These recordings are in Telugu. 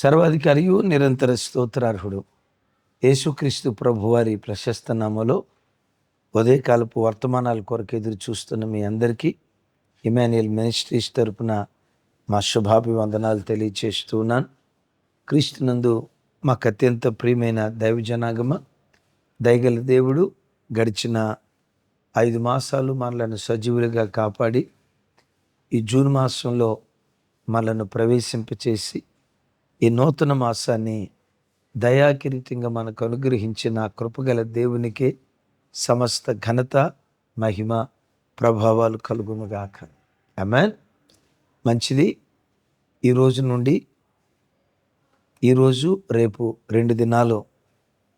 సర్వాధికారియు నిరంతర స్తోత్రార్హుడు యేసుక్రీస్తు ప్రభువారి ప్రశస్త నామములో ఉదయకాలపు వర్తమానాల కొరకు ఎదురు చూస్తున్న మీ అందరికీ ఇమాన్యుయల్ మినిస్ట్రీస్ తరపున మా శుభాభివందనాలు తెలియచేస్తున్నాను. క్రీస్తునందు మాకు అత్యంత ప్రియమైన దైవజనాగమ, దయగల దేవుడు గడిచిన 5 మాసాలు మనలను సజీవులుగా కాపాడి ఈ జూన్ మాసంలో మనలను ప్రవేశింపచేసి ఈ నూతన మాసాన్ని దయాకిరీతంగా మనకు అనుగ్రహించిన కృపగల దేవునికే సమస్త ఘనత, మహిమ, ప్రభావాలు కలుగునుగాక. ఆమేన్. మంచిది. ఈరోజు రేపు 2 దినాలు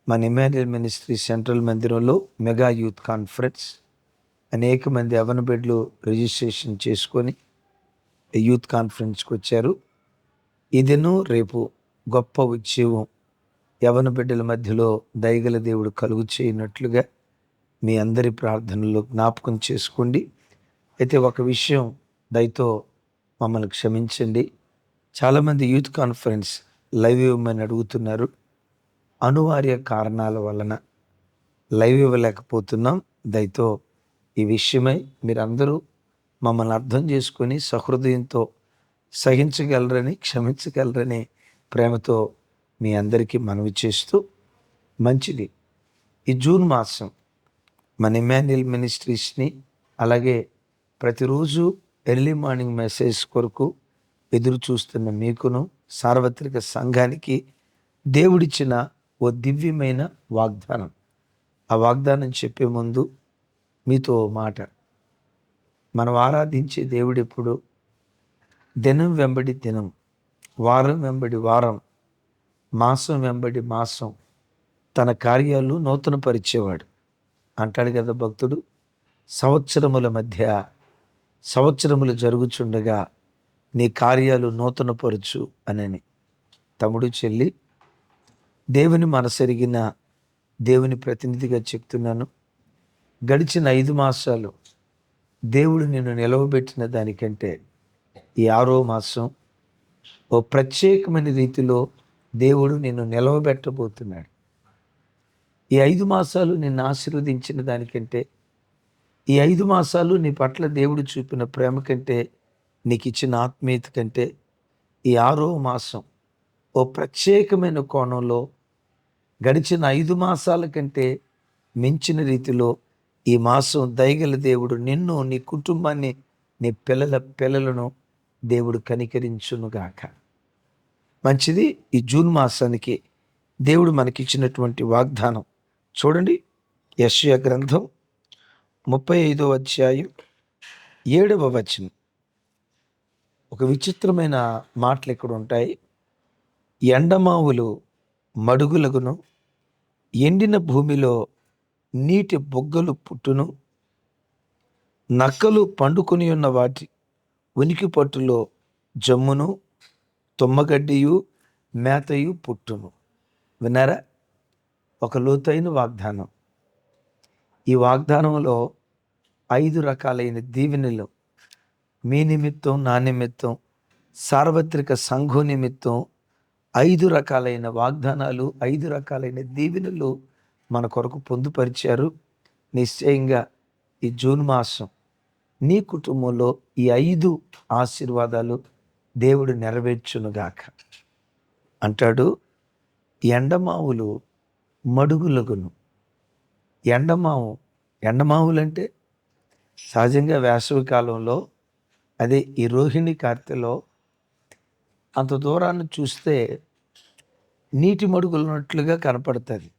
మన ఇమాన్యుయల్ మినిస్ట్రీ సెంట్రల్ మందిరంలో మెగా యూత్ కాన్ఫరెన్స్. అనేక మంది యవ్వన బిడ్డలు రిజిస్ట్రేషన్ చేసుకొని యూత్ కాన్ఫరెన్స్కి వచ్చారు. ఇదిను రేపు గొప్ప ఉత్సవం యవ్వన బిడ్డల మధ్యలో దయగల దేవుడు కలుగు చేయనట్లుగా మీ అందరి ప్రార్థనలో జ్ఞాపకం చేసుకోండి. అయితే ఒక విషయం దయతో మమ్మల్ని క్షమించండి. చాలామంది యూత్ కాన్ఫరెన్స్ లైవ్ ఇవ్వమని అడుగుతున్నారు. అనివార్య కారణాల వలన లైవ్ ఇవ్వలేకపోతున్నాం. దయతో ఈ విషయమై మీరందరూ మమ్మల్ని అర్థం చేసుకొని సహృదయంతో సహించగలరని, క్షమించగలరని ప్రేమతో మీ అందరికీ మనవి చేస్తూ, మంచిది. ఈ జూన్ మాసం మన ఇమాన్యుయల్ మినిస్ట్రీస్ని, అలాగే ప్రతిరోజు ఎర్లీ మార్నింగ్ మెసేజ్ కొరకు ఎదురు చూస్తున్న మీకును, సార్వత్రిక సంఘానికి దేవుడిచ్చిన ఓ దివ్యమైన వాగ్దానం. ఆ వాగ్దానం చెప్పే ముందు మీతో మాట. మనం ఆరాధించే దేవుడు ఎప్పుడు దినం వెంబడి దినం, వారం వెంబడి వారం, మాసం వెంబడి మాసం తన కార్యాలు నూతన పరిచేవాడు అంటాడు కదా భక్తుడు. సంవత్సరముల మధ్య సంవత్సరములు జరుగుచుండగా నీ కార్యాలు నూతన పరుచు అనని. తమ్ముడు, చెల్లి, దేవుని మనసెరిగిన దేవుని ప్రతినిధిగా చెప్తున్నాను. గడిచిన 5 మాసాలు దేవుడు నిన్ను నిలవబెట్టిన దానికంటే ఈ 6వ మాసం ఓ ప్రత్యేకమైన రీతిలో దేవుడు నిన్ను నిలవబెట్టబోతున్నాడు. ఈ 5 మాసాలు నిన్ను ఆశీర్వదించిన దానికంటే, ఈ 5 మాసాలు నీ పట్ల దేవుడు చూపిన ప్రేమ కంటే, నీకు ఇచ్చిన ఆత్మీయత కంటే, ఈ 6వ మాసం ఓ ప్రత్యేకమైన కోణంలో గడిచిన 5 మాసాల కంటే మించిన రీతిలో ఈ మాసం దయగల దేవుడు నిన్ను, నీ కుటుంబాన్ని, నీ పిల్లలను దేవుడు కనికరించునుగాక. మంచిది. ఈ జూన్ మాసానికి దేవుడు మనకిచ్చినటువంటి వాగ్దానం చూడండి. యెషయా గ్రంథం 35వ అధ్యాయం 7వ వచనం. ఒక విచిత్రమైన మాటలు ఇక్కడ ఉంటాయి. ఎండమావులు మడుగులగును, ఎండిన భూమిలో నీటి బొగ్గలు పుట్టును, నక్కలు పండుకొని ఉన్న వాటి ఉనికి పట్టులో జమ్మును, తుమ్మగడ్డియు, మేతయు పుట్టును. విన్నారా? ఒక లోతైన వాగ్దానం. ఈ వాగ్దానంలో 5 రకాలైన దీవెనలు మీ నిమిత్తం, నా నిమిత్తం, సార్వత్రిక సంఘం నిమిత్తం 5 రకాలైన వాగ్దానాలు, 5 రకాలైన దీవెనలు మన కొరకు పొందుపరిచారు. నిశ్చయంగా ఈ జూన్ మాసం నీ కుటుంబంలో ఈ 5 ఆశీర్వాదాలు దేవుడు నెరవేర్చునుగాక. అంటాడు, ఎండమావులు మడుగులగును. ఎండమావులంటే సహజంగా వేసవి కాలంలో, అదే ఈ రోహిణి కార్తెలో అంత దూరాన్ని చూస్తే నీటి మడుగులు ఉన్నట్లుగా కనపడుతుంది.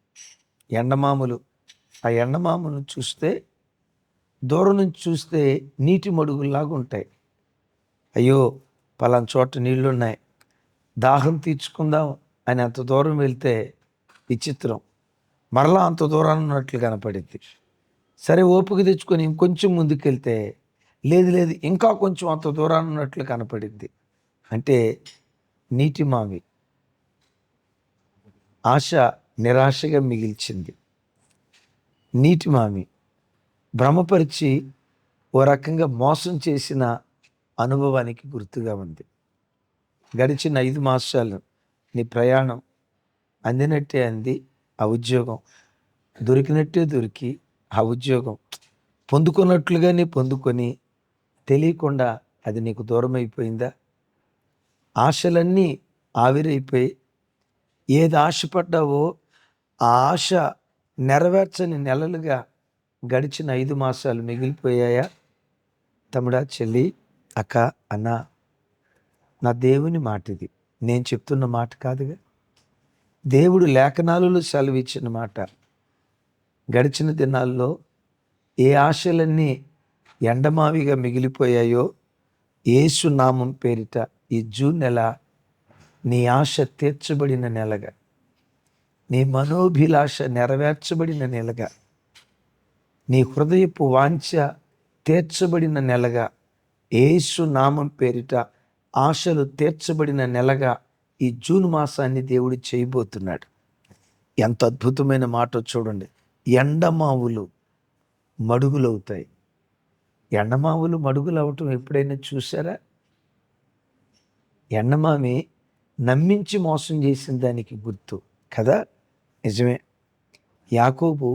ఎండమాములు, ఆ ఎండమాములను చూస్తే, దూరం నుంచి చూస్తే నీటి మడుగుల్లాగా ఉంటాయి. అయ్యో, పలానా చోట నీళ్లున్నాయి, దాహం తీర్చుకుందాం అని అంత దూరం వెళ్తే విచిత్రం, మరలా అంత దూరాన్ని ఉన్నట్లు కనపడింది. సరే, ఓపిక తెచ్చుకొని ఇంకొంచెం ముందుకెళ్తే లేదు ఇంకా కొంచెం అంత దూరాన్ని ఉన్నట్లు కనపడింది. అంటే నీటి మావి ఆశ నిరాశగా మిగిల్చింది. నీటి మామి భ్రమపరిచి ఓ రకంగా మోసం చేసిన అనుభవానికి గుర్తుగా ఉంది. గడిచిన 5 మాసాలు నీ ప్రయాణం అందినట్టే అంది ఆ ఉద్యోగం, దొరికినట్టే దొరికి ఆ ఉద్యోగం పొందుకున్నట్లుగానే పొందుకొని తెలియకుండా అది నీకు దూరం అయిపోయిందా? ఆశలన్నీ ఆవిరైపోయి ఏది ఆశపడ్డావో ఆ ఆశ నెరవేర్చని నెలలుగా గడిచిన 5 మాసాలు మిగిలిపోయాయా? తమ్ముడా, చెల్లి, అక్క, అన్న, నా దేవుని మాట ఇది, నేను చెప్తున్న మాట కాదుగా. దేవుడు లేఖనాలలో సెలవిచ్చిన మాట. గడిచిన దినాల్లో ఏ ఆశలన్నీ ఎండమావిగా మిగిలిపోయాయో యేసు నామం పేరిట ఈ జూన్ నెల నీ ఆశ తీర్చబడిన నెలగా, నీ మనోభిలాష నెరవేర్చబడిన నెలగా, నీ హృదయపు వాంఛ తీర్చబడిన నెలగా, యేసు నామం పేరిట ఆశలు తీర్చబడిన నెలగా ఈ జూన్ మాసాన్ని దేవుడు చేయబోతున్నాడు. ఎంత అద్భుతమైన మాట చూడండి. ఎండమావులు మడుగులవుతాయి. ఎండమావులు మడుగులు అవటం ఎప్పుడైనా చూసారా? ఎండమామి నమ్మించి మోసం చేసిన దానికి గుర్తు కదా. నిజమే. యాకోబు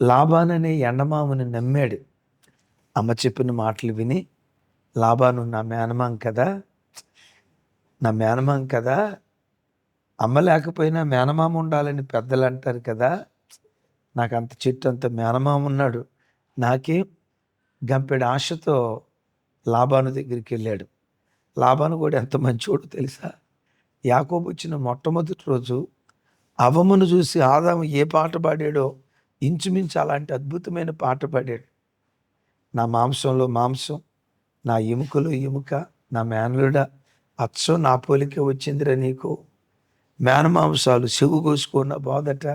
లాబాననే ఎండమాముని నమ్మాడు. అమ్మ చెప్పిన మాటలు విని, లాబాను నా మేనమాం కదా, నా మేనమాం కదా, అమ్మ లేకపోయినా మేనమామ ఉండాలని పెద్దలు అంటారు కదా, నాకు అంత చెట్టు అంత మేనమామ ఉన్నాడు, నాకేం గంపెడు ఆశతో లాబాను దగ్గరికి వెళ్ళాడు. లాబాను కూడా ఎంత మంచివాడు తెలుసా? యాకోబు వచ్చిన మొట్టమొదటి రోజు అవ్వమ్మను చూసి ఆదాము ఏ పాట పాడాడో ఇంచుమించు అలాంటి అద్భుతమైన పాట పాడాడు. నా మాంసంలో మాంసం, నా ఎముకలో ఎముక, నా మేనలుడా, అచ్చం నా పోలికే వచ్చిందిరా నీకు, మేనమాంసాలు చెవు కోసుకున్న బోదట,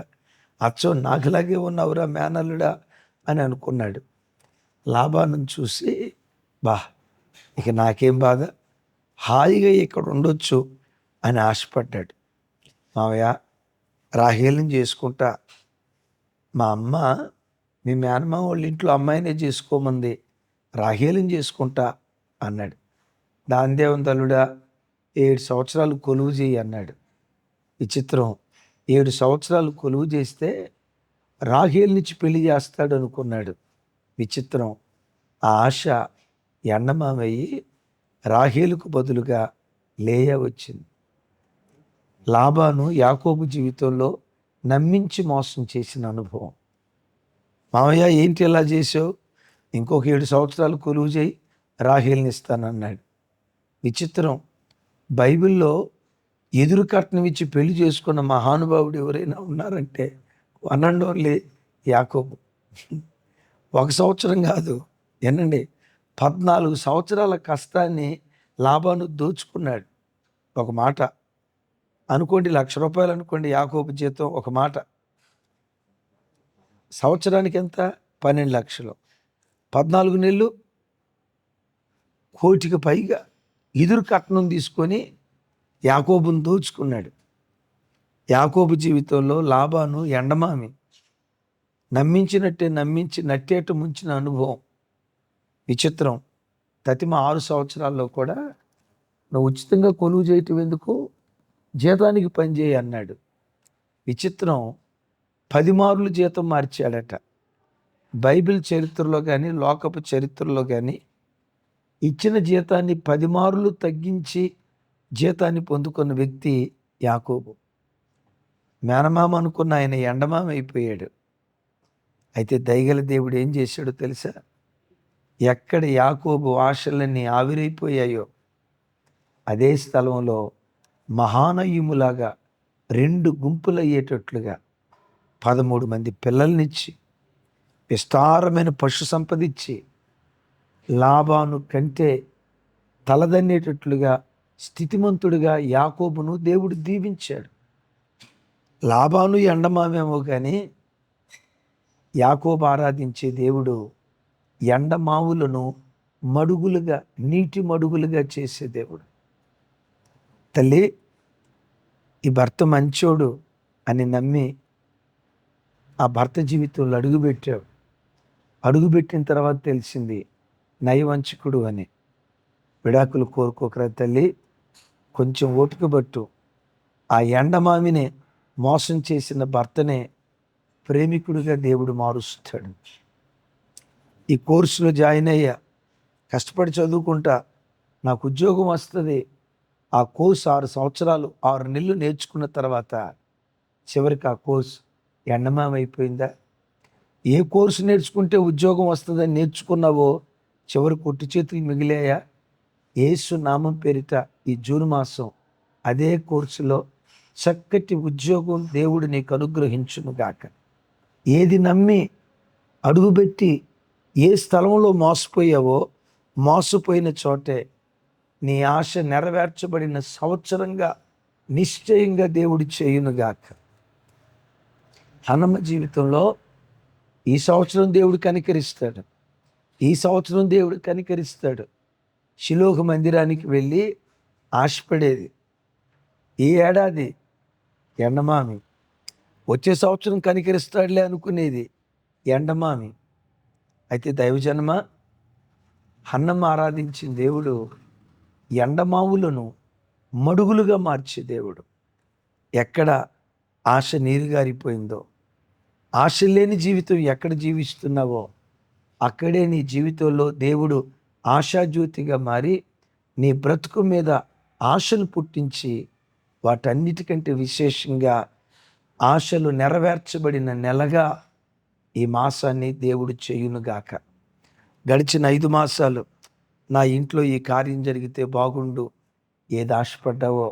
అచ్చం నాకులాగే ఉన్నవురా మేనల్లుడా అని అనుకున్నాడు. లాబాను చూసి బా ఇక నాకేం బాధ, హాయిగా ఇక్కడ ఉండొచ్చు అని ఆశపడ్డాడు. మావయ్య, రాహేలుని చేసుకుంటా, మా అమ్మ మీ మేనమామ వాళ్ళ ఇంట్లో అమ్మాయినే చేసుకోమంది, రాహేలుని చేసుకుంటా అన్నాడు. దాందే ఉంది అల్లుడా, 7 సంవత్సరాలు కొలువు చేయి అన్నాడు. విచిత్రం, 7 సంవత్సరాలు కొలువు చేస్తే రాహేలునిచ్చి పెళ్లి చేస్తాడు అనుకున్నాడు. విచిత్రం, ఆ ఆశ ఎండమామయ్యి రాహేలుకు బదులుగా లేయా వచ్చింది. లాబాను యాకోబు జీవితంలో నమ్మించి మోసం చేసిన అనుభవం. మామయ్య ఏంటి ఇలా చేసావు, ఇంకొక 7 సంవత్సరాలు కొలువు చేయి, రాహేల్ని ఇస్తానన్నాడు. విచిత్రం, బైబిల్లో ఎదురు కట్నం ఇచ్చి పెళ్లి చేసుకున్న మహానుభావుడు ఎవరైనా ఉన్నారంటే వన్ అండ్ ఓన్లీ యాకోబు. 1 సంవత్సరం కాదు, ఏనండి, 14 సంవత్సరాల కష్టాన్ని లాబాను దోచుకున్నాడు. ఒక మాట అనుకోండి, ₹1,00,000 అనుకోండి యాకోబు జీతం, ఒక మాట సంవత్సరానికి ఎంత, 12 లక్షలు, 14 నెలలు, కోటికి పైగా ఎదురు కట్నం తీసుకొని యాకోబును దోచుకున్నాడు. యాకోబు జీవితంలో లాబాను ఎండమామి, నమ్మించినట్టే నమ్మించి నట్టేట ముంచిన అనుభవం. విచిత్రం, తతిమ 6 సంవత్సరాల్లో కూడా నువ్వు ఉచితంగా కొలువు చేయటం ఎందుకు, జీతానికి పనిచేయి అన్నాడు. విచిత్రం, 10 మార్లు జీతం మార్చాడట. బైబిల్ చరిత్రలో కానీ లోకపు చరిత్రలో కానీ ఇచ్చిన జీతాన్ని 10 మార్లు తగ్గించి జీతాన్ని పొందుకున్న వ్యక్తి యాకోబు. మేనమామ అనుకున్న ఆయన ఎండమామ అయిపోయాడు. అయితే దయగల దేవుడు ఏం చేశాడో తెలుసా? ఎక్కడ యాకోబు ఆశలన్నీ ఆవిరైపోయాయో అదే స్థలంలో మహానయుములాగా 2 గుంపులయ్యేటట్లుగా 13 మంది పిల్లల్నిచ్చి విస్తారమైన పశు సంపదిచ్చి లాబాను కంటే తలదన్నేటట్లుగా స్థితిమంతుడిగా యాకోబును దేవుడు దీవించాడు. లాబాను ఎండమామేమో కానీ యాకోబు ఆరాధించే దేవుడు ఎండమావులను మడుగులుగా, నీటి మడుగులుగా చేసే దేవుడు. తల్లి, ఈ భర్త మంచోడు అని నమ్మి ఆ భర్త జీవితంలో అడుగుపెట్టావు. అడుగుపెట్టిన తర్వాత తెలిసింది నయవంచకుడు అని. విడాకులు కోరుకోకరా తల్లి, కొంచెం ఓపిక పట్టు. ఆ ఎండమామినే మోసం చేసిన భర్తనే ప్రేమికుడిగా దేవుడు మారుస్తాడు. ఈ కోర్సులో జాయిన్ అయ్యా, కష్టపడి చదువుకుంటా, నాకు ఉద్యోగం వస్తుంది. ఆ కోర్సు 6 సంవత్సరాలు 6 నెలలు నేర్చుకున్న తర్వాత చివరికి ఆ కోర్సు ఎండమామ అయిపోయిందా? ఏ కోర్సు నేర్చుకుంటే ఉద్యోగం వస్తుందని నేర్చుకున్నావో చివరి కొట్టి చేతులు మిగిలాయా? యేసు నామం పేరిట ఈ జూన్ మాసం అదే కోర్సులో చక్కటి ఉద్యోగం దేవుడు నీకు అనుగ్రహించును గాక. ఏది నమ్మి అడుగుపెట్టి ఏ స్థలంలో మోసపోయావో, మోసపోయిన చోటే నీ ఆశ నెరవేర్చబడిన సంవత్సరంగా నిశ్చయంగా దేవుడు చేయునుగాక. హన్నమ్మ జీవితంలో ఈ సంవత్సరం దేవుడు కనికరిస్తాడు. ఈ సంవత్సరం దేవుడు కనికరిస్తాడు. షిలోహు మందిరానికి వెళ్ళి ఆశపడేది. ఈ ఏడాది ఎండమామి, వచ్చే సంవత్సరం కనికరిస్తాడులే అనుకునేది ఎండమామి. అయితే దైవజనమ, హన్నమ్మ ఆరాధించిన దేవుడు ఎండమావులను మడుగులుగా మార్చే దేవుడు. ఎక్కడ ఆశ నీరుగారిపోయిందో, ఆశ లేని జీవితం ఎక్కడ జీవిస్తున్నావో అక్కడే నీ జీవితంలో దేవుడు ఆశాజ్యోతిగా మారి నీ బ్రతుకు మీద ఆశలు పుట్టించి వాటన్నిటికంటే విశేషంగా ఆశలు నెరవేర్చబడిన నెలగా ఈ మాసాన్ని దేవుడు చేయునుగాక. గడిచిన 5 మాసాలు నా ఇంట్లో ఈ కార్యం జరిగితే బాగుండు, ఏది ఆశపడ్డావో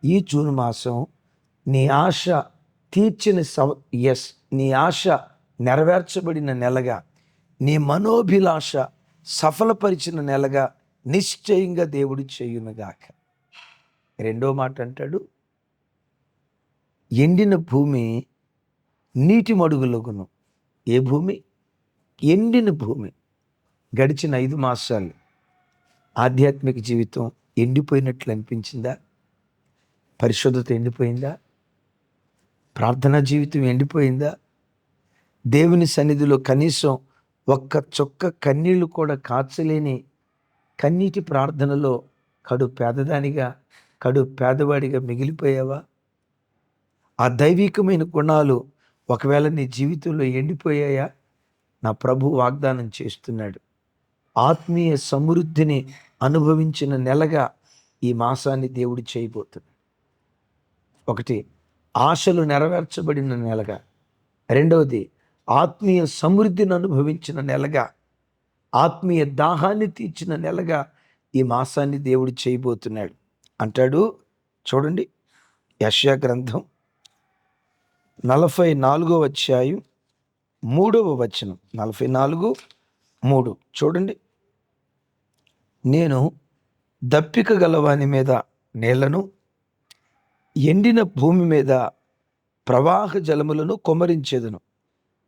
ఈ జూన్ మాసం నీ ఆశ తీర్చిన నీ ఆశ నెరవేర్చబడిన నెలగా, నీ మనోభిలాష సఫలపరిచిన నెలగా నిశ్చయంగా దేవుడు చేయునుగాక. రెండో మాట అంటాడు, ఎండిన భూమి నీటి మడుగులగును. ఏ భూమి? ఎండిన భూమి. గడిచిన 5 మాసాలు ఆధ్యాత్మిక జీవితం ఎండిపోయినట్లు అనిపించిందా? పరిశుద్ధత ఎండిపోయిందా? ప్రార్థనా జీవితం ఎండిపోయిందా? దేవుని సన్నిధిలో కనీసం ఒక్క చుక్క కన్నీళ్లు కూడా కాచలేని కన్నీటి ప్రార్థనలో కడు పేదదానిగా, కడు పేదవాడిగా మిగిలిపోయావా? ఆ దైవికమైన గుణాలు ఒకవేళ నీ జీవితంలో ఎండిపోయాయా? నా ప్రభు వాగ్దానం చేస్తున్నాడు, ఆత్మీయ సమృద్ధిని అనుభవించిన నెలగా ఈ మాసాన్ని దేవుడు చేయబోతున్నాడు. ఒకటి, ఆశలు నెరవేర్చబడిన నెలగా. రెండవది, ఆత్మీయ సమృద్ధిని అనుభవించిన నెలగా, ఆత్మీయ దాహాన్ని తీర్చిన నెలగా ఈ మాసాన్ని దేవుడు చేయబోతున్నాడు అంటాడు. చూడండి, యెషయా గ్రంథం 44వ అధ్యాయం 3వ వచనం. 44:3 చూడండి. నేను దప్పిక గలవాని మీద నీళ్లను, ఎండిన భూమి మీద ప్రవాహ జలములను కుమ్మరించేదను.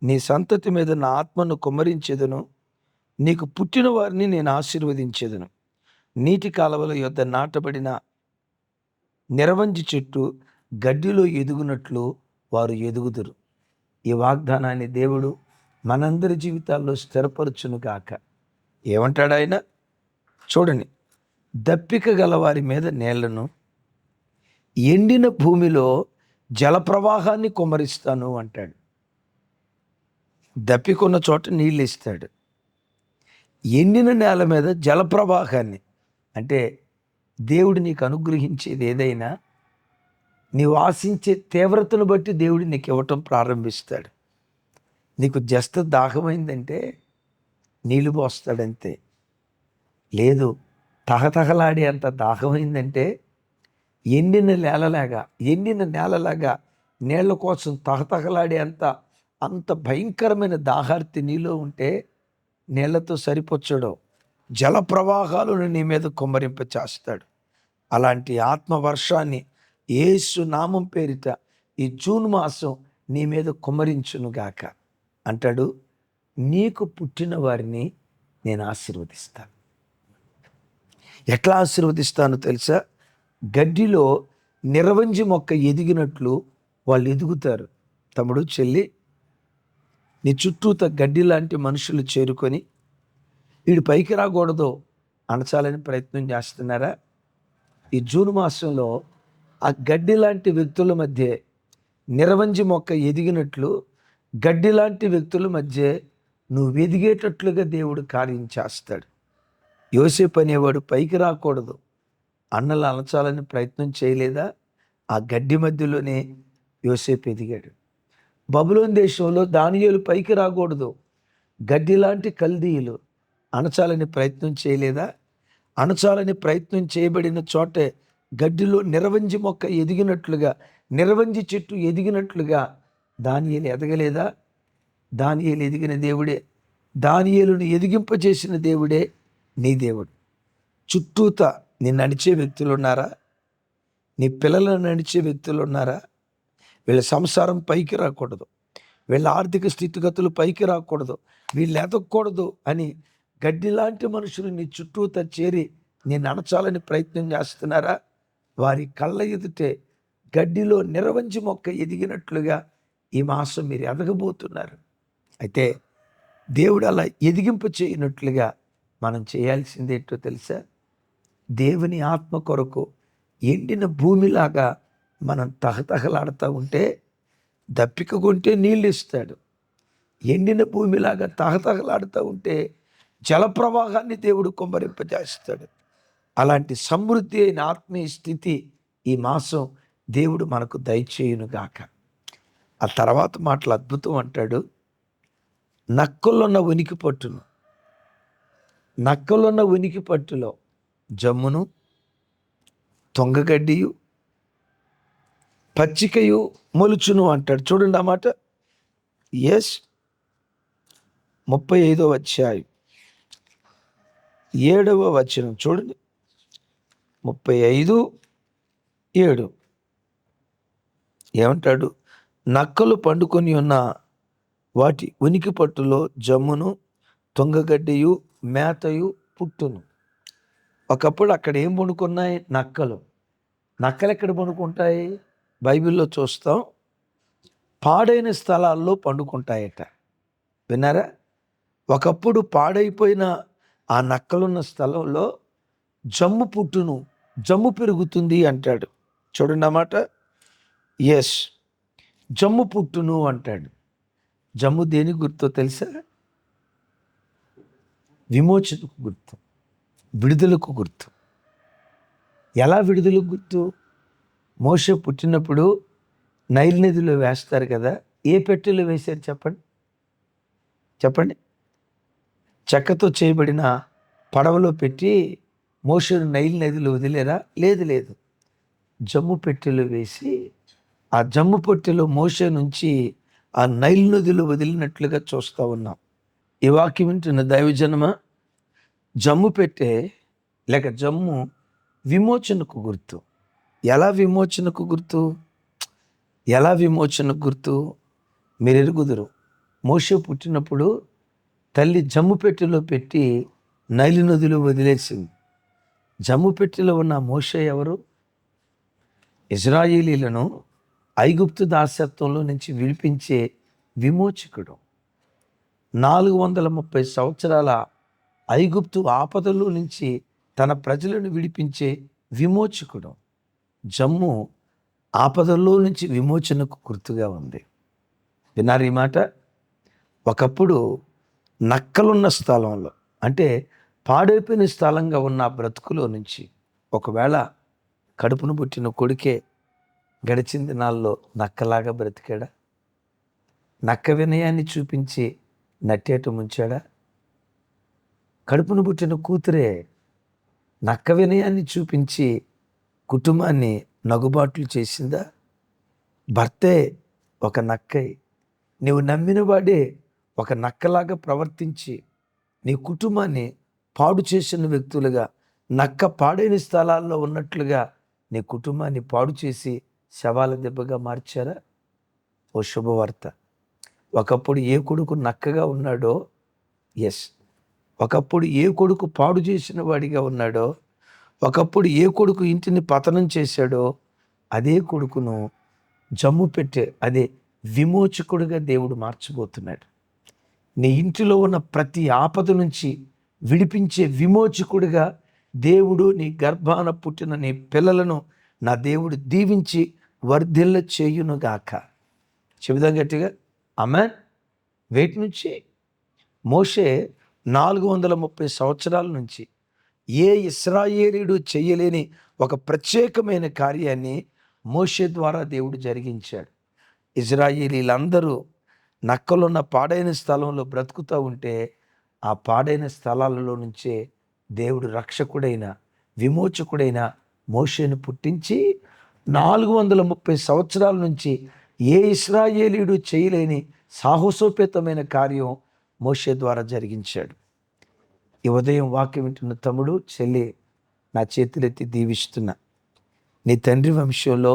నీ సంతతి మీద నా ఆత్మను కుమ్మరించేదను. నీకు పుట్టిన వారిని నేను ఆశీర్వదించేదను. నీటి కాలవల యొద్ద నాటబడిన నిరవంజి చెట్టు గడ్డిలో ఎదుగునట్లు వారు ఎదుగుదురు. ఈ వాగ్దానాన్ని దేవుడు మనందరి జీవితాల్లో స్థిరపరచును గాక. ఏమంటాడు ఆయన? చూడండి, దప్పిక గలవారి మీద నీళ్లను, ఎండిన భూమిలో జలప్రవాహాన్ని కుమ్మరిస్తాను అంటాడు. దప్పికున్న చోట నీళ్ళు ఇస్తాడు. ఎండిన నేల మీద జలప్రవాహాన్ని, అంటే దేవుడు నీకు అనుగ్రహించేది ఏదైనా నీవు ఆశించే తీవ్రతను బట్టి దేవుడు నీకు ఇవ్వటం ప్రారంభిస్తాడు. నీకు జస్ట్ దాహమైందంటే నీళ్ళు పోస్తాడంతే. లేదు, తహతహలాడే అంత దాహమైందంటే ఎండిన నేలలాగా నీళ్ల కోసం తహతహలాడే అంత భయంకరమైన దాహార్తి నీలో ఉంటే నీళ్లతో సరిపోచ్చడు. జల ప్రవాహాలను నీ మీద కుమ్మరింప చేస్తాడు. అలాంటి ఆత్మవర్షాన్ని యేసు నామం పేరిట ఈ జూన్ మాసం నీ మీద కుమ్మరించునుగాక అంటాడు. నీకు పుట్టిన వారిని నేను ఆశీర్వదిస్తాను. ఎట్లా ఆశీర్వదిస్తానో తెలుసా? గడ్డిలో నిరవంజి మొక్క ఎదిగినట్లు వాళ్ళు ఎదుగుతారు. తమ్ముడు, చెల్లి, నీ చుట్టూత గడ్డి లాంటి మనుషులు చేరుకొని వీడు పైకి రాకూడదు అనచాలని ప్రయత్నం చేస్తున్నారా? ఈ జూన్ మాసంలో ఆ గడ్డి లాంటి వ్యక్తుల మధ్య నిరవంజి మొక్క ఎదిగినట్లు గడ్డి లాంటి వ్యక్తుల మధ్య నువ్వు ఎదిగేటట్లుగా దేవుడు కార్యం చేస్తాడు. యోసేపు అనేవాడు పైకి రాకూడదు, అన్నలు అణచాలని ప్రయత్నం చేయలేదా? ఆ గడ్డి మధ్యలోనే యోసేపు ఎదిగాడు. బబులోను దేశంలో దానియేలు పైకి రాకూడదు, గడ్డి లాంటి కల్దీయులు అణచాలని ప్రయత్నం చేయలేదా? అణచాలని ప్రయత్నం చేయబడిన చోటే గడ్డిలో నిరవంజి మొక్క ఎదిగినట్లుగా, నిరవంజి చెట్టు ఎదిగినట్లుగా దానియేలు ఎదగలేదా? దానియేలు ఎదిగిన దేవుడే, దానియేలును ఎదిగింపజేసిన దేవుడే నీ దేవుడు. చుట్టూత నీ నడిచే వ్యక్తులు ఉన్నారా? నీ పిల్లలను నడిచే వ్యక్తులు ఉన్నారా? వీళ్ళ సంసారం పైకి రాకూడదు, వీళ్ళ ఆర్థిక స్థితిగతులు పైకి రాకూడదు, వీళ్ళు ఎదగకూడదు అని గడ్డి లాంటి మనుషులు నీ చుట్టూత చేరి నేను అణచాలని ప్రయత్నం చేస్తున్నారా? వారి కళ్ళ ఎదుటే గడ్డిలో నిరవంజి మొక్క ఎదిగినట్లుగా ఈ మాసం మీరు ఎదగబోతున్నారు. అయితే దేవుడు అలా ఎదిగింప చేయనట్లుగా మనం చేయాల్సింది ఏంటో తెలుసా? దేవుని ఆత్మ కొరకు ఎండిన భూమిలాగా మనం తహతహలాడుతూ ఉంటే దప్పిక కొంటే నీళ్ళు ఇస్తాడు. ఎండిన భూమిలాగా తహతహలాడుతూ ఉంటే జలప్రవాహాన్ని దేవుడు కుమ్మరింపజేస్తాడు. అలాంటి సమృద్ధి అయిన ఆత్మీయ స్థితి ఈ మాసం దేవుడు మనకు దయచేయునుగాక. ఆ తర్వాత మాటలు అద్భుతం అంటాడు. నక్కలున్న ఉనికి పట్టును, నక్కలున్న ఉనికి పట్టులో జమ్మును, తొంగగడ్డియు, పచ్చికయు మొలుచును అంటాడు. చూడండి ఆ మాట. 35వ అధ్యాయం 7వ వచనం చూడండి. 35:7 ఏమంటాడు? నక్కలు పండుకొని ఉన్న వాటి ఉనికి పట్టులో జమ్మును, తొంగగడ్డియు, మేతయు పుట్టును. ఒకప్పుడు అక్కడ ఏం పండుకున్నాయి? నక్కలు. నక్కలు ఎక్కడ పండుకుంటాయి? బైబిల్లో చూస్తాం, పాడైన స్థలాల్లో పండుకుంటాయట. విన్నారా? ఒకప్పుడు పాడైపోయిన ఆ నక్కలున్న స్థలంలో జమ్ము పుట్టును, జమ్ము పెరుగుతుంది అంటాడు. చూడండి అన్నమాట. జమ్ము పుట్టును అంటాడు. జమ్ము దేని గుర్తో తెలుసా? విమోచనకు గుర్తు, విడుదలకు గుర్తు. ఎలా విడుదలకు గుర్తు? మోషే పుట్టినప్పుడు నైల్ నదిలో వేస్తారు కదా. ఏ పెట్టెలో వేశారు చెప్పండి? చెప్పండి. చెక్కతో చేయబడిన పడవలో పెట్టి మోషేను నైల్ నదిలో వదిలేరా? లేదు. జమ్ము పెట్టెలో వేసి ఆ జమ్ము పెట్టెలో మోషే నుంచి ఆ నైల్ నదిలో వదిలినట్లుగా చూస్తూ ఉన్నాం. ఈ వాక్యం వింటున్న దైవజనమా, జమ్ము పెట్టె లేక జమ్ము విమోచనకు గుర్తు. ఎలా విమోచనకు గుర్తు? ఎలా విమోచనకు గుర్తు? మీరు ఎరుగుదురు. మోషే పుట్టినప్పుడు తల్లి జమ్ము పెట్టెలో పెట్టి నైలు నదిలో వదిలేసింది. జమ్ము పెట్టెలో ఉన్న మోషే ఎవరు? ఇజ్రాయేలీలను ఐగుప్తు దాస్యత్వంలో నుంచి విడిపించే విమోచకుడు. 430 సంవత్సరాల ఐగుప్తు ఆపదలో నుంచి తన ప్రజలను విడిపించే విమోచకుడు. జమ్ము ఆపదల్లో నుంచి విమోచనకు గుర్తుగా ఉంది. విన్నారు ఈ మాట? ఒకప్పుడు నక్కలున్న స్థలంలో, అంటే పాడైపోయిన స్థలంగా ఉన్న బ్రతుకులో నుంచి, ఒకవేళ కడుపును పుట్టిన కొడుకే గడిచిన దినాల్లో నక్కలాగా బ్రతికాడా? నక్క వినయాన్ని చూపించి నట్టేట ముంచాడా? కడుపును పుట్టిన కూతురే నక్క వినయాన్ని చూపించి కుటుంబాన్ని నగుబాట్లు చేసిందా? భర్తే ఒక నక్కై నీవు నమ్మిన వాడే ఒక నక్కలాగా ప్రవర్తించి నీ కుటుంబాన్ని పాడు చేసిన వ్యక్తులుగా, నక్క పాడైన స్థలాల్లో ఉన్నట్లుగా నీ కుటుంబాన్ని పాడు చేసి శవాల దెబ్బగా మార్చారా? ఓ శుభవార్త. ఒకప్పుడు ఏ కొడుకు నక్కగా ఉన్నాడో, ఒకప్పుడు ఏ కొడుకు పాడు చేసిన వాడిగా ఉన్నాడో, ఒకప్పుడు ఏ కొడుకు ఇంటిని పతనం చేశాడో, అదే కొడుకును జమ్ము పెట్టే, అదే విమోచకుడుగా దేవుడు మార్చబోతున్నాడు. నీ ఇంటిలో ఉన్న ప్రతి ఆపద నుంచి విడిపించే విమోచకుడిగా దేవుడు నీ గర్భాన పుట్టిన నీ పిల్లలను నా దేవుడు దీవించి వర్ధిల్ల చేయునుగాక. చెబుదాం గట్టిగా, ఆమేన్. వేటి నుంచి? మోషే 430 సంవత్సరాల నుంచి ఏ ఇశ్రాయేలీయుడు చేయలేని ఒక ప్రత్యేకమైన కార్యాన్ని మోషే ద్వారా దేవుడు జరిగించాడు. ఇశ్రాయేలీలందరూ నక్కలున్న పాడైన స్థలంలో బ్రతుకుతూ ఉంటే ఆ పాడైన స్థలాలలో నుంచే దేవుడు రక్షకుడైన విమోచకుడైన మోషేను పుట్టించి 430 సంవత్సరాల నుంచి ఏ ఇశ్రాయేలీయుడు చేయలేని సాహసోపేతమైన కార్యం మోషే ద్వారా జరిగించాడు. ఈ ఉదయం వాక్యం వింటున్న తమ్ముడు, చెల్లి, నా చేతులెత్తి దీవిస్తున్నా. నీ తండ్రి వంశంలో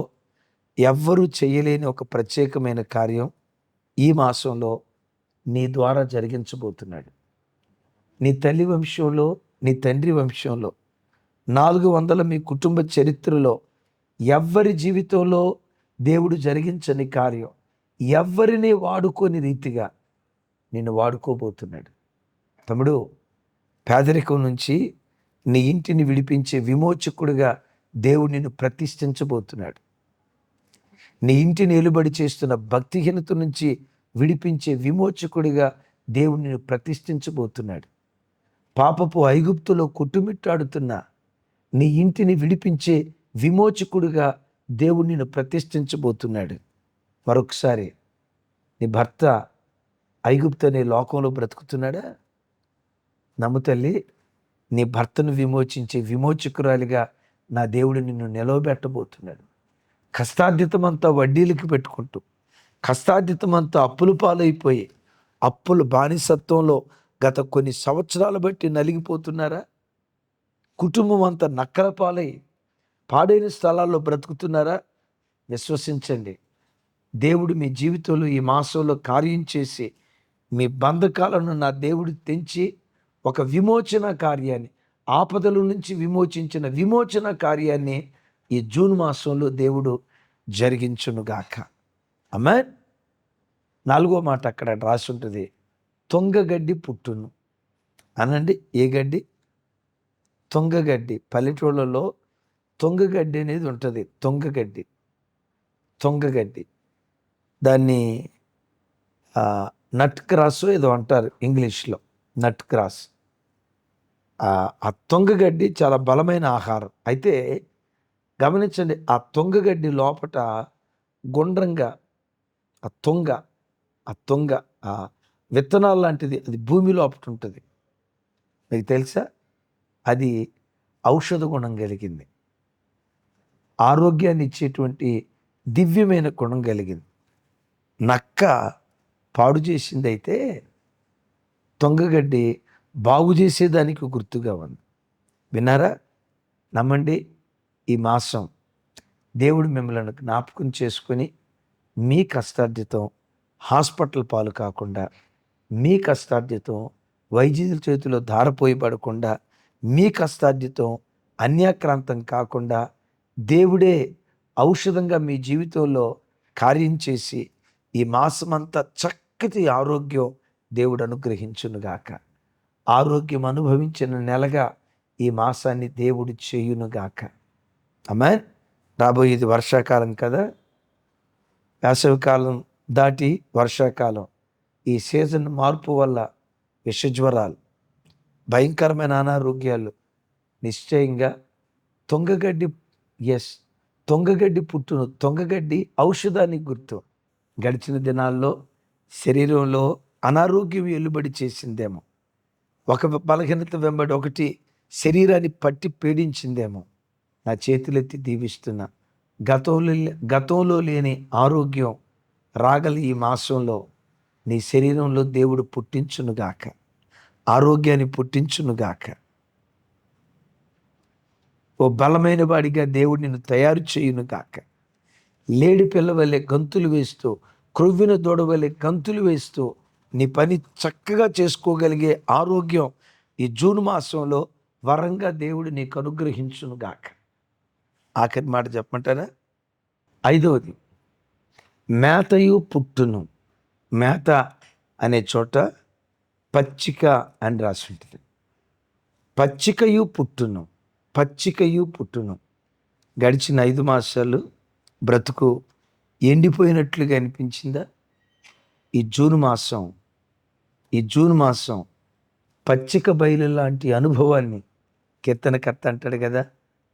ఎవ్వరూ చేయలేని ఒక ప్రత్యేకమైన కార్యం ఈ మాసంలో నీ ద్వారా జరిగించబోతున్నాడు. నీ తల్లి వంశంలో, నీ తండ్రి వంశంలో 400 మీ కుటుంబ చరిత్రలో ఎవ్వరి జీవితంలో దేవుడు జరిగించని కార్యం, ఎవ్వరిని వాడుకోని రీతిగా నిన్ను వాడుకోబోతున్నాడు. తమ్ముడు, పేదరికం నుంచి నీ ఇంటిని విడిపించే విమోచకుడిగా దేవుడు నిన్ను ప్రతిష్ఠించబోతున్నాడు. నీ ఇంటిని ఏలుబడి చేస్తున్న భక్తిహీనత నుంచి విడిపించే విమోచకుడిగా దేవుడు నిన్ను ప్రతిష్ఠించబోతున్నాడు. పాపపు ఐగుప్తులో కొట్టుమిట్టాడుతున్న నీ ఇంటిని విడిపించే విమోచకుడిగా దేవుడు నిన్ను ప్రతిష్ఠించబోతున్నాడు. మరొకసారి, నీ భర్త ఐగుప్తు అనే లోకంలో బ్రతుకుతున్నాడా? నమ్ము తల్లి, నీ భర్తను విమోచించే విమోచకురాలిగా నా దేవుడు నిన్ను నిలవబెట్టబోతున్నాడు. కష్టార్జితమంతా వడ్డీలకి పెట్టుకుంటూ, కష్టార్జితమంతా అప్పుల పాలైపోయి, అప్పుల బానిసత్వంలో గత కొన్ని సంవత్సరాలు బట్టి నలిగిపోతున్నారా? కుటుంబం అంతా నక్కల పాలై పాడైన స్థలాల్లో బ్రతుకుతున్నారా? విశ్వసించండి, దేవుడు మీ జీవితంలో ఈ మాసంలో కార్యం చేసి మీ బంధకాలను నా దేవుడు తెంచి ఒక విమోచన కార్యాన్ని, ఆపదల నుంచి విమోచించిన విమోచన కార్యాన్ని ఈ జూన్ మాసంలో దేవుడు జరిగించునుగాక. ఆమేన్. 4వ మాట అక్కడ రాసి ఉంటుంది, తొంగగడ్డి పుట్టును అనండి. ఏ గడ్డి? తొంగగడ్డి. పల్లెటూళ్ళలో తొంగగడ్డి అనేది ఉంటుంది. తొంగగడ్డి దాన్ని నట్ క్రాస్ ఏదో అంటారు ఇంగ్లీష్లో, నట్ క్రాస్. ఆ తొంగగడ్డి చాలా బలమైన ఆహారం. అయితే గమనించండి, ఆ తొంగగడ్డి లోపట గుండ్రంగా ఆ తొంగ విత్తనాలు లాంటిది, అది భూమి లోపట ఉంటుంది. మీకు తెలుసా? అది ఔషధ గుణం కలిగింది, ఆరోగ్యాన్ని ఇచ్చేటువంటి దివ్యమైన గుణం కలిగింది. నక్క పాడు చేసింది, అయితే తొంగగడ్డి బాగు చేసేదానికి గుర్తుగా ఉంది. విన్నారా? నమ్మండి, ఈ మాసం దేవుడు మిమ్మల్ని జ్ఞాపకం చేసుకొని మీ కష్టార్జితం హాస్పిటల్ పాలు కాకుండా, మీ కష్టార్జితం వైద్యుల చేతిలో ధారపోయబడకుండా, మీ కష్టార్జితం అన్యాక్రాంతం కాకుండా దేవుడే ఔషధంగా మీ జీవితంలో కార్యం చేసి ఈ మాసమంతా చక్కటి ఆరోగ్యం దేవుడు అనుగ్రహించునుగాక. ఆరోగ్యం అనుభవించిన నెలగా ఈ మాసాన్ని దేవుడు చేయునుగాక. ఆమేన్. రాబోయేది వర్షాకాలం కదా, వేసవికాలం దాటి వర్షాకాలం. ఈ సీజన్ మార్పు వల్ల విషజ్వరాలు, భయంకరమైన అనారోగ్యాలు నిశ్చయంగా తొంగగడ్డి పుట్టును. తొంగగడ్డి ఔషధానికి గుర్తు. గడిచిన దినాల్లో శరీరంలో అనారోగ్యం ఎల్లుబడి చేసిందేమో, ఒక బలహీనత వెంబడి ఒకటి శరీరాన్ని పట్టి పీడించిందేమో. నా చేతులెత్తి దీవిస్తున్నా, గతంలో లేని ఆరోగ్యం రాగల ఈ మాసంలో నీ శరీరంలో దేవుడు పుట్టించునుగాక, ఆరోగ్యాన్ని పుట్టించునుగాక. ఓ బలమైన వాడిగా దేవుడు నిన్ను తయారు చేయునుగాక. లేడి పిల్ల వలె గంతులు వేస్తూ, క్రొవ్విన దూడ వలె గంతులు వేస్తూ నీ పని చక్కగా చేసుకోగలిగే ఆరోగ్యం ఈ జూన్ మాసంలో వరంగా దేవుడు నీకు అనుగ్రహించునుగాక. ఆఖరి మాట చెప్పమంటారా? 5వది, మేతయు పుట్టును. మేత అనే చోట పచ్చిక అని రాసి ఉంటుంది. పచ్చికయు పుట్టును. గడిచిన 5 మాసాలు బ్రతుకు ఎండిపోయినట్లుగా అనిపించిందా? ఈ జూన్ మాసం పచ్చిక బయలు లాంటి అనుభవాన్ని కీర్తనకర్త అంటాడు కదా,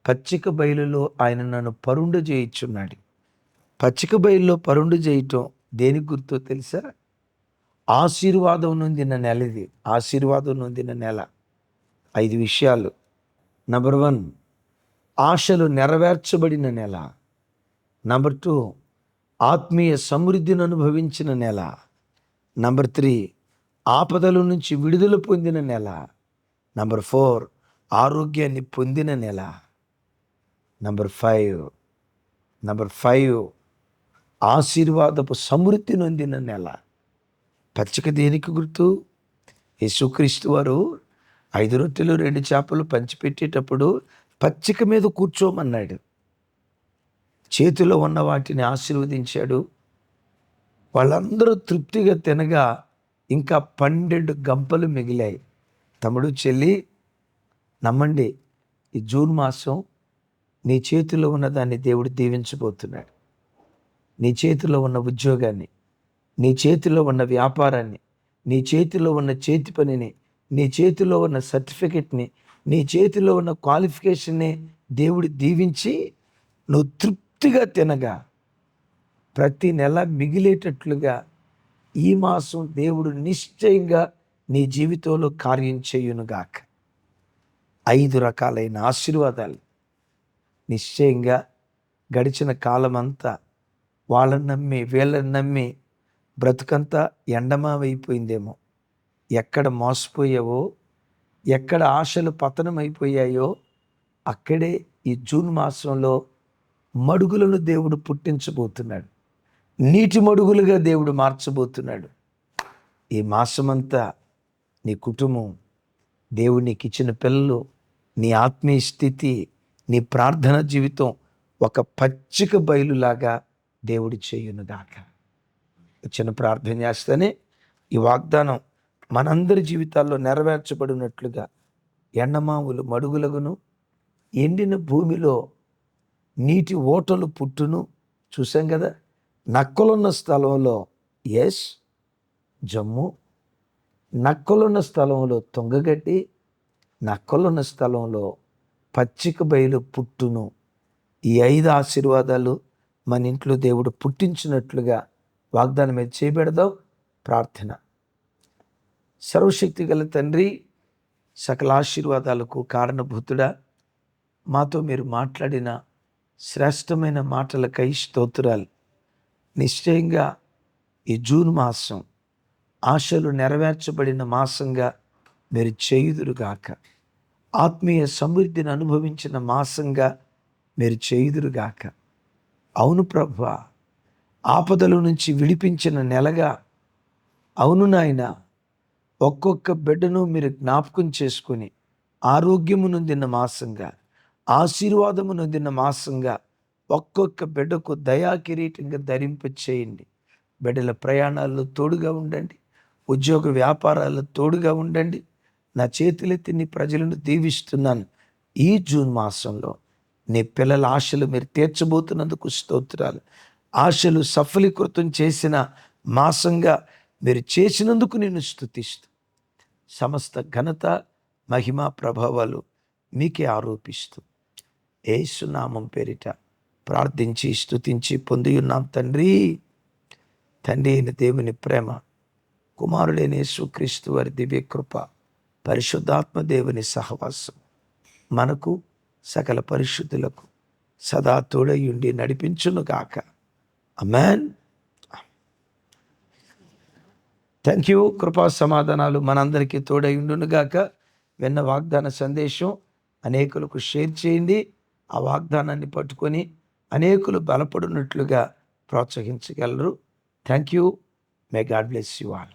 పచ్చిక బయలులో ఆయన నన్ను పరుండు చేయిచున్నాడు. పచ్చిక బయలులో పరుండు చేయటం దేనికి గుర్తో తెలుసా? ఆశీర్వాదం నొందిన నెల ఇది. ఆశీర్వాదం నొందిన నెల. 5 విషయాలు. నంబర్ 1, ఆశలు నెరవేర్చబడిన నెల. నంబర్ 2, ఆత్మీయ సమృద్ధిని అనుభవించిన నెల. నంబర్ 3, ఆపదల నుంచి విడుదల పొందిన నెల. నంబర్ 4, ఆరోగ్యాన్ని పొందిన నెల. నంబర్ 5, ఆశీర్వాదపు సమృద్ధి నొందిన నెల. పచ్చిక దేనికి గుర్తు? యేసుక్రీస్తు వారు 5 రొట్టెలు 2 చేపలు పంచిపెట్టేటప్పుడు పచ్చిక మీద కూర్చోమన్నాడు. చేతిలో ఉన్న వాటిని ఆశీర్వదించాడు. వాళ్ళందరూ తృప్తిగా తినగా ఇంకా 12 గంపలు మిగిలాయి. తమ్ముడు, చెల్లి, నమ్మండి, ఈ జూన్ మాసం నీ చేతిలో ఉన్న దాన్ని దేవుడు దీవించబోతున్నాడు. నీ చేతిలో ఉన్న ఉద్యోగాన్ని, నీ చేతిలో ఉన్న వ్యాపారాన్ని, నీ చేతిలో ఉన్న చేతి పనిని, నీ చేతిలో ఉన్న సర్టిఫికెట్ని, నీ చేతిలో ఉన్న క్వాలిఫికేషన్ని దేవుడు దీవించి నువ్వు తృప్తిగా తినగా ప్రతి నెల మిగిలేటట్లుగా ఈ మాసం దేవుడు నిశ్చయంగా నీ జీవితంలో కార్యం చేయునుగాక. 5 రకాలైన ఆశీర్వాదాలు నిశ్చయంగా. గడిచిన కాలమంతా వాళ్ళని నమ్మి వీళ్ళని నమ్మి బ్రతుకంతా ఎండమావైపోయిందేమో. ఎక్కడ మోసపోయావో, ఎక్కడ ఆశలు పతనమైపోయాయో అక్కడే ఈ జూన్ మాసంలో మడుగులను దేవుడు పుట్టించబోతున్నాడు. నీటి మడుగులుగా దేవుడు మార్చబోతున్నాడు. ఈ మాసమంతా నీ కుటుంబం, దేవుడు నీకు ఇచ్చిన పిల్లలు, నీ ఆత్మీయ స్థితి, నీ ప్రార్థన జీవితం ఒక పచ్చిక బయలులాగా దేవుడు చేయునుగాక. చిన్న ప్రార్థన చేస్తేనే ఈ వాగ్దానం మనందరి జీవితాల్లో నెరవేర్చబడినట్లుగా ఎండమావులు మడుగులగును, ఎండిన భూమిలో నీటి ఓటలు పుట్టును. చూసాం కదా, నక్కలున్న స్థలంలో జమ్ము, నక్కలున్న స్థలంలో తొంగగడ్డి, నక్కలున్న స్థలంలో పచ్చిక బయలు పుట్టును. ఈ 5 ఆశీర్వాదాలు మన ఇంట్లో దేవుడు పుట్టించినట్లుగా వాగ్దానం మీద చేయబెడదాం. ప్రార్థన. సర్వశక్తి గల తండ్రి, సకల ఆశీర్వాదాలకు కారణభూతుడా, మాతో మీరు మాట్లాడిన శ్రేష్టమైన మాటలకై స్తోత్రాలు. నిశ్చయంగా ఈ జూన్ మాసం ఆశలు నెరవేర్చబడిన మాసంగా మీరు చేయుదురుగాక. ఆత్మీయ సమృద్ధిని అనుభవించిన మాసంగా మీరు చేయుదురుగాక. అవును ప్రభువా, ఆపదల నుంచి విడిపించిన నెలగా, అవును నాయన, ఒక్కొక్క బిడ్డను మీరు జ్ఞాపకం చేసుకొని ఆరోగ్యము నొందిన మాసంగా, ఆశీర్వాదము నొందిన మాసంగా ఒక్కొక్క బిడ్డకు దయా కిరీటంగా ధరింప చేయండి. బిడ్డల ప్రయాణాల్లో తోడుగా ఉండండి. ఉద్యోగ వ్యాపారాల్లో తోడుగా ఉండండి. నా చేతులెత్తి నీ ప్రజలను దీవిస్తున్నాను. ఈ జూన్ మాసంలో నీ పిల్లల ఆశలు మీరు తీర్చబోతున్నందుకు స్తోత్రాలు. ఆశలు సఫలీకృతం చేసిన మాసంగా మీరు చేసినందుకు నేను స్తుతిస్తూ సమస్త ఘనత, మహిమ, ప్రభావాలు మీకే ఆరోపిస్తూ యేసు నామం పేరిట ప్రార్థించి స్తుతించి పొంది ఉన్నాం తండ్రి. తండ్రి అయిన దేవుని ప్రేమ, కుమారుడైన యేసుక్రీస్తు వారి దివ్య కృప, పరిశుద్ధాత్మ దేవుని సహవాసం మనకు సకల పరిశుద్ధులకు సదా తోడయుండి నడిపించునుగాక. ఆమేన్. Thank you. కృపా సమాధానాలు మనందరికీ తోడయుండునుగాక. విన్న వాగ్దాన సందేశం అనేకులకు షేర్ చేయండి. ఆ వాగ్దానాన్ని పట్టుకొని అనేకులు బలపడినట్లుగా ప్రోత్సహించగలరు. Thank you. May God bless you all.